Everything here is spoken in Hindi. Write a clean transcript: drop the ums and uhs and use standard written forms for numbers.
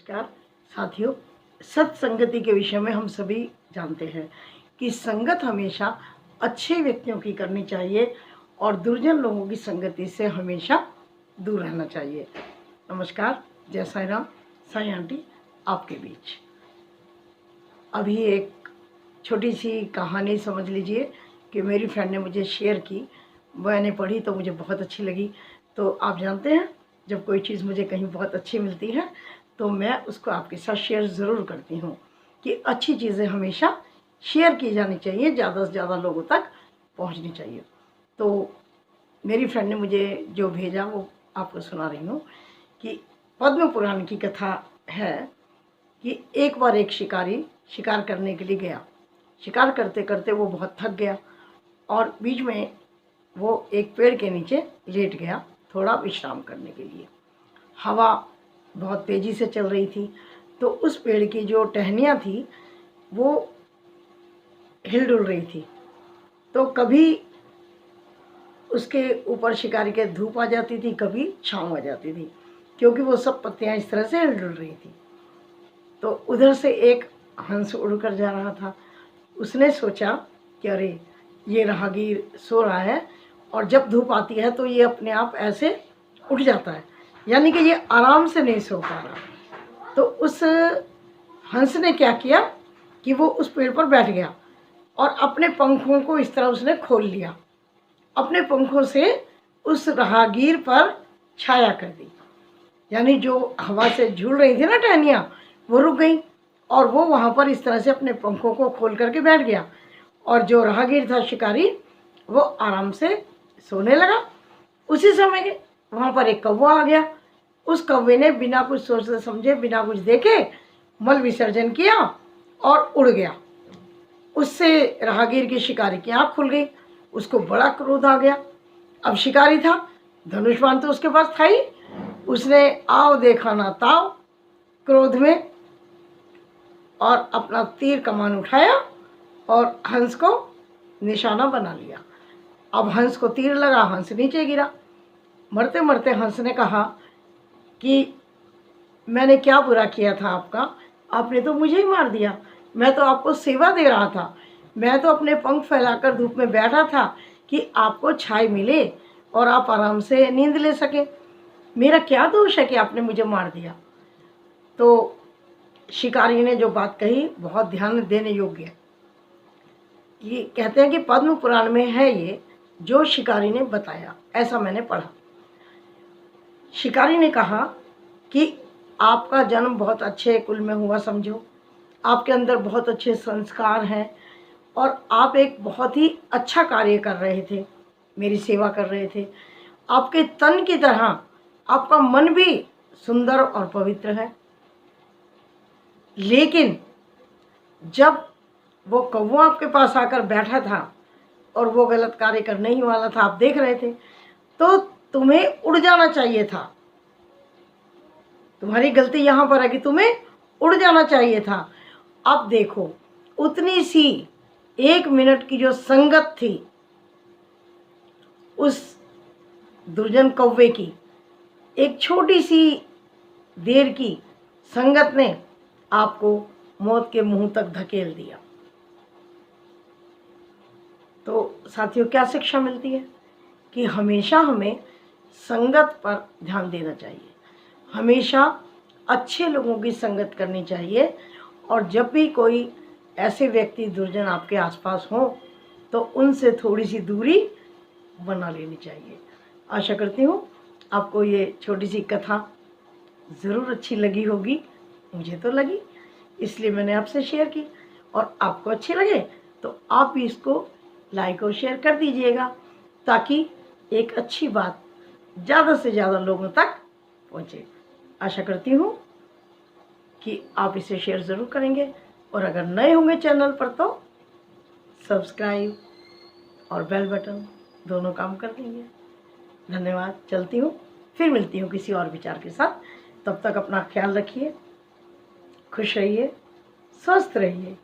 नमस्कार साथियों, सत्संगति के विषय में हम सभी जानते हैं कि संगत हमेशा अच्छे व्यक्तियों की करनी चाहिए और दुर्जन लोगों की संगति से हमेशा दूर रहना चाहिए। नमस्कार, जय साई राम। साई आंटी आपके बीच। अभी एक छोटी सी कहानी समझ लीजिए कि मेरी फ्रेंड ने मुझे शेयर की, मैंने पढ़ी तो मुझे बहुत अच्छी लगी। तो आप जानते हैं, जब कोई चीज़ मुझे कहीं बहुत अच्छी मिलती है तो मैं उसको आपके साथ शेयर ज़रूर करती हूँ कि अच्छी चीज़ें हमेशा शेयर की जानी चाहिए, ज़्यादा से ज़्यादा लोगों तक पहुँचनी चाहिए। तो मेरी फ्रेंड ने मुझे जो भेजा वो आपको सुना रही हूँ कि पद्म पुराण की कथा है कि एक बार एक शिकारी शिकार करने के लिए गया। शिकार करते करते वो बहुत थक गया और बीच में वो एक पेड़ के नीचे लेट गया थोड़ा विश्राम करने के लिए। हवा बहुत तेज़ी से चल रही थी तो उस पेड़ की जो टहनियाँ थी वो हिल डुल रही थी। तो कभी उसके ऊपर शिकारी के धूप आ जाती थी, कभी छाँव आ जाती थी, क्योंकि वो सब पत्तियाँ इस तरह से हिल डुल रही थी। तो उधर से एक हंस उड़कर जा रहा था। उसने सोचा कि अरे, ये राहगीर सो रहा है और जब धूप आती है तो ये अपने आप ऐसे उठ जाता है, यानी कि ये आराम से नहीं सो पा रहा। तो उस हंस ने क्या किया कि वो उस पेड़ पर बैठ गया और अपने पंखों को इस तरह उसने खोल लिया, अपने पंखों से उस राहगीर पर छाया कर दी। यानी जो हवा से झूल रही थी ना टहनियाँ, वो रुक गई और वो वहाँ पर इस तरह से अपने पंखों को खोल करके बैठ गया और जो राहगीर था शिकारी वो आराम से सोने लगा। उसी समय वहाँ पर एक कौवा आ गया। उस कौवे ने बिना कुछ सोचे समझे, बिना कुछ देखे मल विसर्जन किया और उड़ गया। उससे राहगीर की शिकारी की आँख खुल गई। उसको बड़ा क्रोध आ गया। अब शिकारी था, धनुष बाण तो उसके पास था ही। उसने आओ देखा ना ताओ क्रोध में और अपना तीर कमान उठाया और हंस को निशाना बना लिया। अब हंस को तीर लगा, हंस नीचे गिरा। मरते मरते हंस ने कहा कि मैंने क्या बुरा किया था आपका, आपने तो मुझे ही मार दिया। मैं तो आपको सेवा दे रहा था, मैं तो अपने पंख फैलाकर धूप में बैठा था कि आपको छाई मिले और आप आराम से नींद ले सके। मेरा क्या दोष है कि आपने मुझे मार दिया। तो शिकारी ने जो बात कही बहुत ध्यान देने योग्य है। ये कहते हैं कि पद्म पुराण में है ये जो शिकारी ने बताया, ऐसा मैंने पढ़ा। शिकारी ने कहा कि आपका जन्म बहुत अच्छे कुल में हुआ समझो, आपके अंदर बहुत अच्छे संस्कार हैं और आप एक बहुत ही अच्छा कार्य कर रहे थे, मेरी सेवा कर रहे थे। आपके तन की तरह आपका मन भी सुंदर और पवित्र है। लेकिन जब वो कौवा आपके पास आकर बैठा था और वो गलत कार्य करने ही वाला था, आप देख रहे थे, तो तुम्हें उड़ जाना चाहिए था। तुम्हारी गलती यहाँ पर है कि तुम्हें उड़ जाना चाहिए था। अब देखो, उतनी सी 1 मिनट की जो संगत थी उस दुर्जन कौवे की, एक छोटी सी देर की संगत ने आपको मौत के मुंह तक धकेल दिया। तो साथियों, क्या शिक्षा मिलती है कि हमेशा हमें संगत पर ध्यान देना चाहिए, हमेशा अच्छे लोगों की संगत करनी चाहिए और जब भी कोई ऐसे व्यक्ति दुर्जन आपके आसपास हो तो उनसे थोड़ी सी दूरी बना लेनी चाहिए। आशा करती हूँ आपको ये छोटी सी कथा ज़रूर अच्छी लगी होगी। मुझे तो लगी, इसलिए मैंने आपसे शेयर की और आपको अच्छी लगे तो आप भी इसको लाइक और शेयर कर दीजिएगा ताकि एक अच्छी बात ज़्यादा से ज़्यादा लोगों तक पहुँचे। आशा करती हूँ कि आप इसे शेयर ज़रूर करेंगे और अगर नए होंगे चैनल पर तो सब्सक्राइब और बेल बटन दोनों काम कर देंगे। धन्यवाद, चलती हूँ, फिर मिलती हूँ किसी और विचार के साथ। तब तक अपना ख्याल रखिए, खुश रहिए, स्वस्थ रहिए।